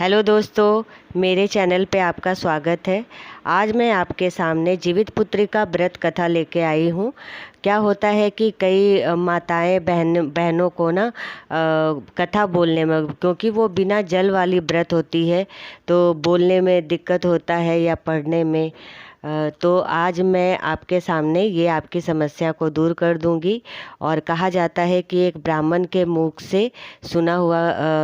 Hello दोस्तों, मेरे channel पे आपका स्वागत है। आज मैं आपके सामने जीवित पुत्री का व्रत कथा लेके आई हूँ। क्या होता है कि कई माताएं बहनों को ना कथा बोलने में, क्योंकि वो बिना जल वाली व्रत होती है तो बोलने में दिक्कत होता है या पढ़ने में। तो आज मैं आपके सामने ये आपकी समस्या को दूर कर दूंगी। और कहा जाता है कि एक ब्राह्मण के मुख से सुना हुआ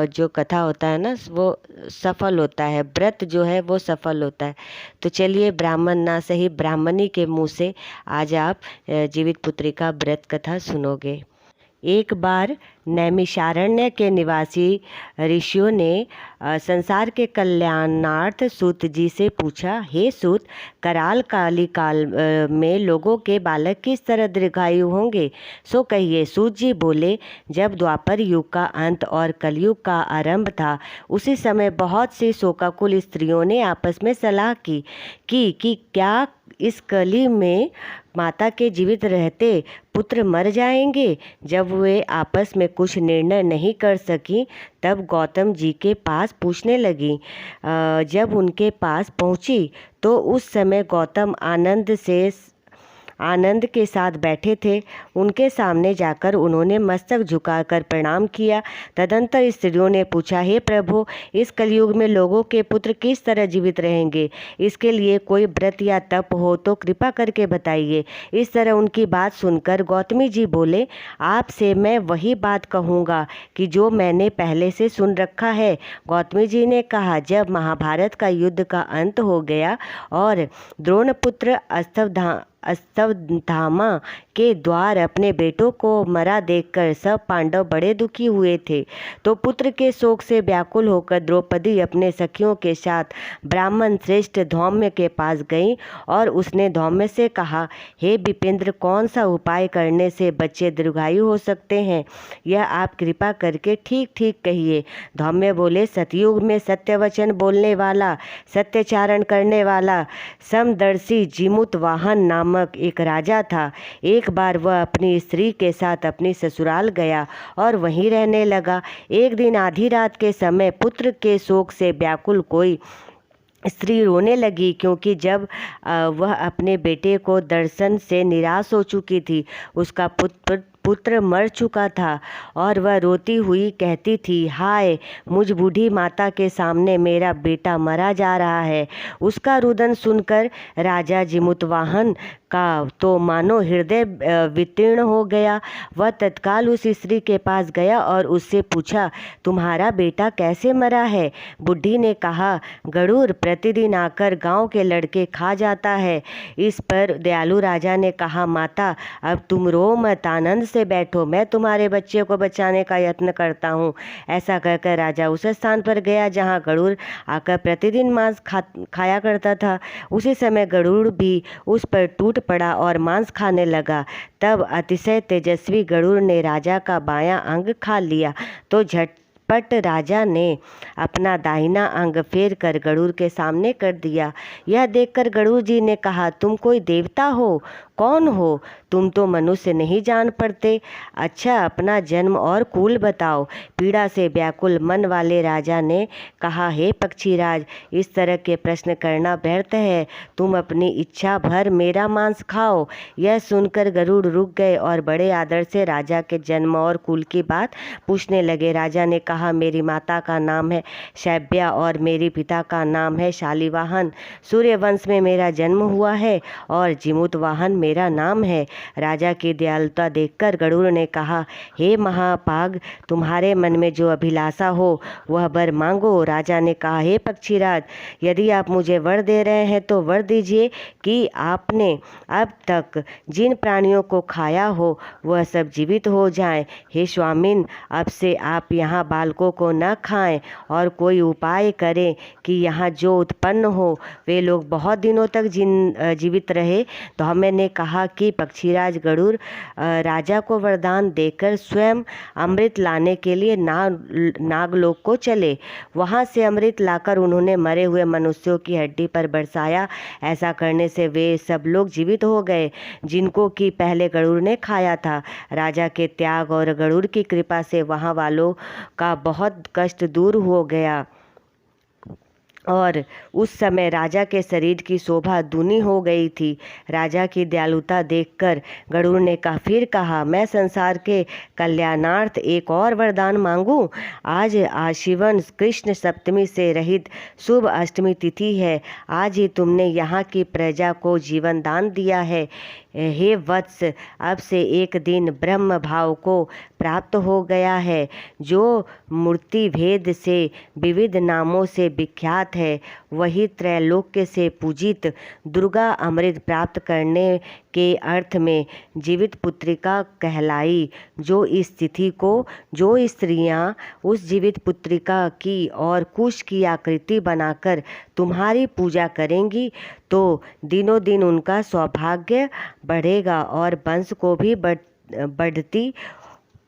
जो कथा होता है ना, वो सफल होता है, व्रत जो है वो सफल होता है। तो चलिए, ब्राह्मण ना सही ब्राह्मणी के मुंह से आज आप जीवित पुत्री का व्रत कथा सुनोगे। एक बार नैमिषारण्य के निवासी ऋषियों ने संसार के कल्याणार्थ सूत जी से पूछा, हे सूत, कराल काली काल में लोगों के बालक किस तरह दीर्घायु होंगे, सो कहिए। सूत जी बोले, जब द्वापर युग का अंत और कलयुग का आरंभ था, उसी समय बहुत सी शोकाकुल स्त्रियों ने आपस में सलाह की कि क्या इस कली में माता के जीवित रहते पुत्र मर जाएंगे। जब वे आपस में कुछ निर्णय नहीं कर सकी, तब गौतम जी के पास पूछने लगी। जब उनके पास पहुंची तो उस समय गौतम आनंद के साथ बैठे थे। उनके सामने जाकर उन्होंने मस्तक झुकाकर प्रणाम किया। तदंतर स्त्रियों ने पूछा, हे प्रभु, इस कलयुग में लोगों के पुत्र किस तरह जीवित रहेंगे? इसके लिए कोई व्रत या तप हो तो कृपा करके बताइए। इस तरह उनकी बात सुनकर गौतमी जी बोले, आपसे मैं वही बात कहूँगा कि जो मैंने पहले से सुन रखा है। गौतमी जी ने कहा, जब महाभारत का युद्ध का अंत हो गया और द्रोणपुत्र अश्वत्थामा के द्वार अपने बेटों को मरा देखकर सब पांडव बड़े दुखी हुए थे, तो पुत्र के शोक से व्याकुल होकर द्रौपदी अपने सखियों के साथ ब्राह्मण श्रेष्ठ धौम्य के पास गई और उसने धौम्य से कहा, हे विपिंद्र, कौन सा उपाय करने से बच्चे दीर्घायु हो सकते हैं, यह आप कृपा करके ठीक ठीक कहिए। धौम्य बोले, सतयुग में सत्य वचन बोलने वाला, सत्याचारण करने वाला समदर्शी जिमुत वाहन नामक एक राजा था। एक बार वह अपनी स्त्री के साथ अपनी ससुराल गया और वहीं रहने लगा। एक दिन आधी रात के समय पुत्र के शोक से व्याकुल कोई स्त्री रोने लगी, क्योंकि जब वह अपने बेटे को दर्शन से निराश हो चुकी थी, उसका पुत्र मर चुका था और वह रोती हुई कहती थी, हाय, मुझ बूढ़ी माता के सामने मेरा बेटा मरा जा रहा है। उसका रुदन सुनकर राजा जिमुतवाहन का तो मानो हृदय वितीर्ण हो गया। वह तत्काल उस स्त्री के पास गया और उससे पूछा, तुम्हारा बेटा कैसे मरा है? बुढ़ी ने कहा, गरुड़ प्रतिदिन आकर गांव के लड़के खा जाता है। इस पर दयालु राजा ने कहा, माता, अब तुम रो मत, आनंद से बैठो, मैं तुम्हारे बच्चे को बचाने का यत्न करता हूँ। ऐसा कहकर राजा उस स्थान पर गया जहाँ गरुड़ आकर प्रतिदिन मांस खाया करता था। उसी समय गरुड़ भी उस पर टूट पड़ा और मांस खाने लगा। तब अतिशय तेजस्वी गरुड़ ने राजा का बायां अंग खा लिया, तो झटपट राजा ने अपना दाहिना अंग फेर कर गरुड़ के सामने कर दिया। यह देखकर गरुड़ जी ने कहा, तुम कोई देवता हो? कौन हो? तुम तो मनुष्य नहीं जान पड़ते। अच्छा, अपना जन्म और कुल बताओ। पीड़ा से व्याकुल मन वाले राजा ने कहा, हे पक्षीराज, इस तरह के प्रश्न करना व्यर्थ है, तुम अपनी इच्छा भर मेरा मांस खाओ। यह सुनकर गरुड़ रुक गए और बड़े आदर से राजा के जन्म और कुल की बात पूछने लगे। राजा ने कहा, मेरी माता का नाम है शैब्या और मेरे पिता का नाम है शालिवाहन। सूर्यवंश में मेरा जन्म हुआ है और जिमुतवाहन मेरा नाम है। राजा की दयालुता देखकर गरुड़ ने कहा, हे महाभाग, तुम्हारे मन में जो अभिलाषा हो वह वर मांगो। राजा ने कहा, हे पक्षीराज, यदि आप मुझे वर दे रहे हैं तो वर दीजिए कि आपने अब तक जिन प्राणियों को खाया हो वह सब जीवित हो जाएं। हे स्वामिन, अब से आप यहाँ बालकों को न खाएं और कोई उपाय करें कि यहाँ जो उत्पन्न हो वे लोग बहुत दिनों तक जीवित रहे। तो हमने कहा कि पक्षीराज गरुड़ राजा को वरदान देकर स्वयं अमृत लाने के लिए नागलोक को चले। वहाँ से अमृत लाकर उन्होंने मरे हुए मनुष्यों की हड्डी पर बरसाया। ऐसा करने से वे सब लोग जीवित हो गए जिनको कि पहले गरुड़ ने खाया था। राजा के त्याग और गरुड़ की कृपा से वहाँ वालों का बहुत कष्ट दूर हो गया। और उस समय राजा के शरीर की शोभा दूनी हो गई थी। राजा की दयालुता देखकर गरुड़ ने फिर कहा, मैं संसार के कल्याणार्थ एक और वरदान मांगूं। आज आशीवन कृष्ण सप्तमी से रहित शुभ अष्टमी तिथि है। आज ही तुमने यहाँ की प्रजा को जीवन दान दिया है। हे वत्स, अब से एक दिन ब्रह्म भाव को प्राप्त हो गया है, जो मूर्ति भेद से विविध नामों से विख्यात है। वही त्रैलोक्य से पूजित दुर्गा अमृत प्राप्त करने के अर्थ में जीवित पुत्रिका कहलाई। जो इस तिथि को जो स्त्रियां उस जीवित पुत्रिका की और कुश की आकृति बनाकर तुम्हारी पूजा करेंगी, तो दिनों दिन उनका सौभाग्य बढ़ेगा और वंश को भी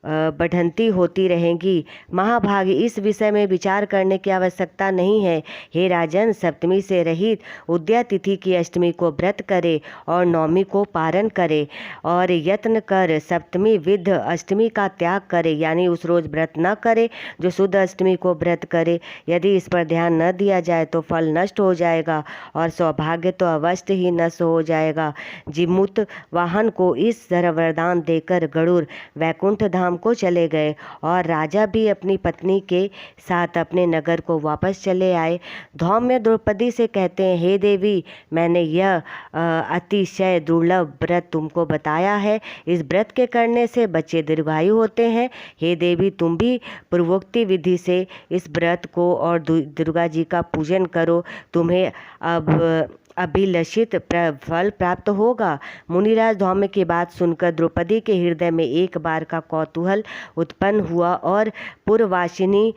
बढ़ंती होती रहेंगी। महाभागी, इस विषय में विचार करने की आवश्यकता नहीं है। हे राजन, सप्तमी से रहित उदया तिथि की अष्टमी को व्रत करे और नवमी को पारण करे और यत्न कर सप्तमी विध अष्टमी का त्याग करे, यानी उस रोज व्रत न करे जो शुद्ध अष्टमी को व्रत करे। यदि इस पर ध्यान न दिया जाए तो फल नष्ट हो जाएगा और सौभाग्य तो अवश्य ही नष्ट हो जाएगा। जिमुत वाहन को इस तरह वरदान देकर गरुड़ वैकुंठ धाम को चले गए और राजा भी अपनी पत्नी के साथ अपने नगर को वापस चले आए। धौम्य द्रौपदी से कहते हैं, हे देवी, मैंने यह अतिशय दुर्लभ व्रत तुमको बताया है। इस व्रत के करने से बच्चे दीर्घायु होते हैं। हे देवी, तुम भी पूर्वोक्ति विधि से इस व्रत को और दुर्गा जी का पूजन करो, तुम्हें अब अभिलषित फल प्राप्त होगा। मुनिराज धौम्य की बात सुनकर द्रौपदी के हृदय में एक बार का कौतूहल उत्पन्न हुआ और पूर्ववासिनी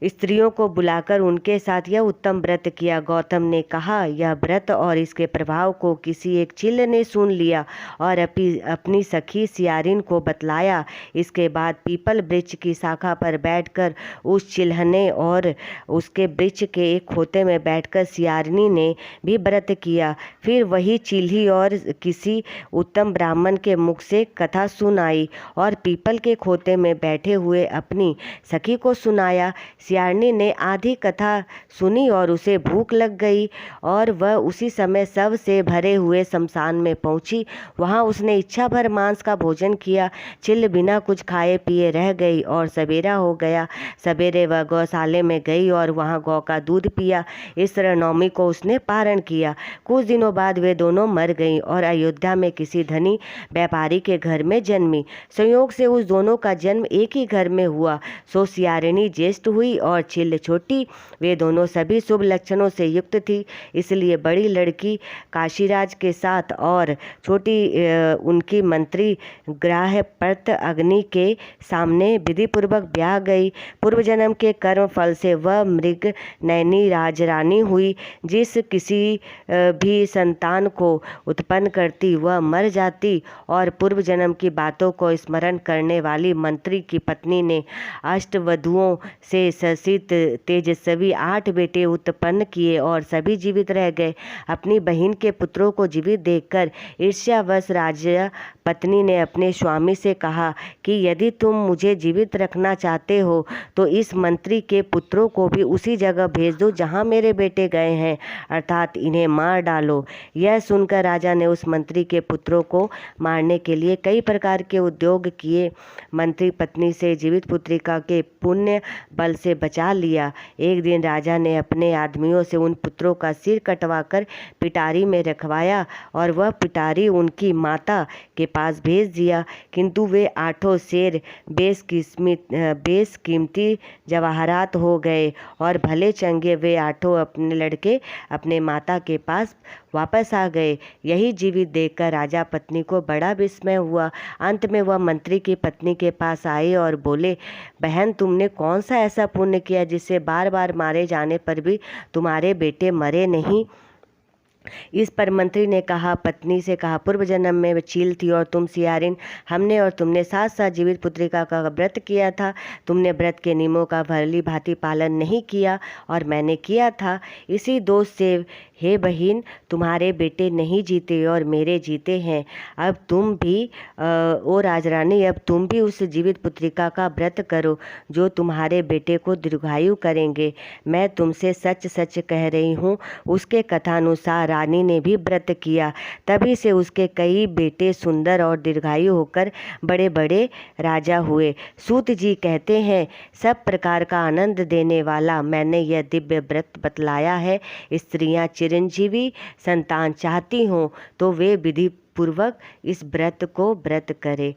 स्त्रियों को बुलाकर उनके साथ यह उत्तम व्रत किया। गौतम ने कहा, यह व्रत और इसके प्रभाव को किसी एक चिल्ल ने सुन लिया और अपनी सखी सियारिन को बतलाया। इसके बाद पीपल वृक्ष की शाखा पर बैठकर उस चिल्हने और उसके वृक्ष के एक खोते में बैठकर सियारिनी ने भी व्रत किया। फिर वही चिल्ही और किसी उत्तम ब्राह्मण के मुख से कथा सुनाई और पीपल के खोते में बैठे हुए अपनी सखी को सुनाया। सियारनी ने आधी कथा सुनी और उसे भूख लग गई और वह उसी समय सब से भरे हुए शमशान में पहुंची। वहां उसने इच्छा भर मांस का भोजन किया। चिल्ल बिना कुछ खाए पिए रह गई और सवेरा हो गया। सवेरे वह गौशाले में गई और वहां गौ का दूध पिया। इस तरह नवमी को उसने पारण किया। कुछ दिनों बाद वे दोनों मर गईं और अयोध्या में किसी धनी व्यापारी के घर में जन्मी। संयोग से उस दोनों का जन्म एक ही घर में हुआ। सो सियारिनी ज्येष्ठ हुई और चिल्ल छोटी। वे दोनों सभी शुभ लक्षणों से युक्त थी, इसलिए बड़ी लड़की काशीराज के साथ और छोटी उनकी मंत्री ग्राहपत अग्नि के सामने विधिपूर्वक ब्याह गई। पूर्व जन्म के कर्म फल से वह मृग नैनी राजरानी हुई। जिस किसी भी संतान को उत्पन्न करती वह मर जाती और पूर्व जन्म की बातों को स्मरण करने वाली मंत्री की पत्नी ने अष्टवधुओं से ससित तेजस्वी 8 बेटे उत्पन्न किए और सभी जीवित रह गए। अपनी बहन के पुत्रों को जीवित देखकर ईर्ष्यावश राजा पत्नी ने अपने स्वामी से कहा कि यदि तुम मुझे जीवित रखना चाहते हो तो इस मंत्री के पुत्रों को भी उसी जगह भेज दो जहां मेरे बेटे गए हैं, अर्थात इन्हें मार डालो। यह सुनकर राजा ने उस मंत्री के पुत्रों को मारने के लिए कई प्रकार के उद्योग किए। मंत्री पत्नी से जीवित पुत्रिका के पुण्य बल से बचा लिया। एक दिन राजा ने अपने आदमियों से उन पुत्रों का सिर कटवाकर पिटारी में रखवाया और वह पिटारी उनकी माता के पास भेज दिया, किंतु वे 8 शेर बेशकीमती जवाहरात हो गए और भले चंगे वे 8 अपने लड़के अपने माता के पास वापस आ गए। यही जीवित देखकर राजा पत्नी को बड़ा विस्मय हुआ। अंत में वह मंत्री की पत्नी के पास आए और बोले, बहन, तुमने कौन सा ऐसा पुण्य किया जिससे बार बार मारे जाने पर भी तुम्हारे बेटे मरे नहीं? इस पर मंत्री ने कहा पत्नी से कहा, पूर्व जन्म में चील थी और तुम सियारिन। हमने और तुमने साथ साथ जीवित पुत्रिका का व्रत किया था। तुमने व्रत के नियमों का भली भांति पालन नहीं किया और मैंने किया था। इसी दोष से हे बहिन, तुम्हारे बेटे नहीं जीते और मेरे जीते हैं। अब तुम भी ओ राजरानी, अब तुम भी उस जीवित पुत्रिका का व्रत करो जो तुम्हारे बेटे को दीर्घायु करेंगे। मैं तुमसे सच सच कह रही हूँ। उसके कथानुसार रानी ने भी व्रत किया, तभी से उसके कई बेटे सुंदर और दीर्घायु होकर बड़े बड़े राजा हुए। सूत जी कहते हैं, सब प्रकार का आनंद देने वाला मैंने यह दिव्य व्रत बतलाया है। स्त्रियां चिरंजीवी संतान चाहती हों तो वे विधि पूर्वक इस व्रत को व्रत करें।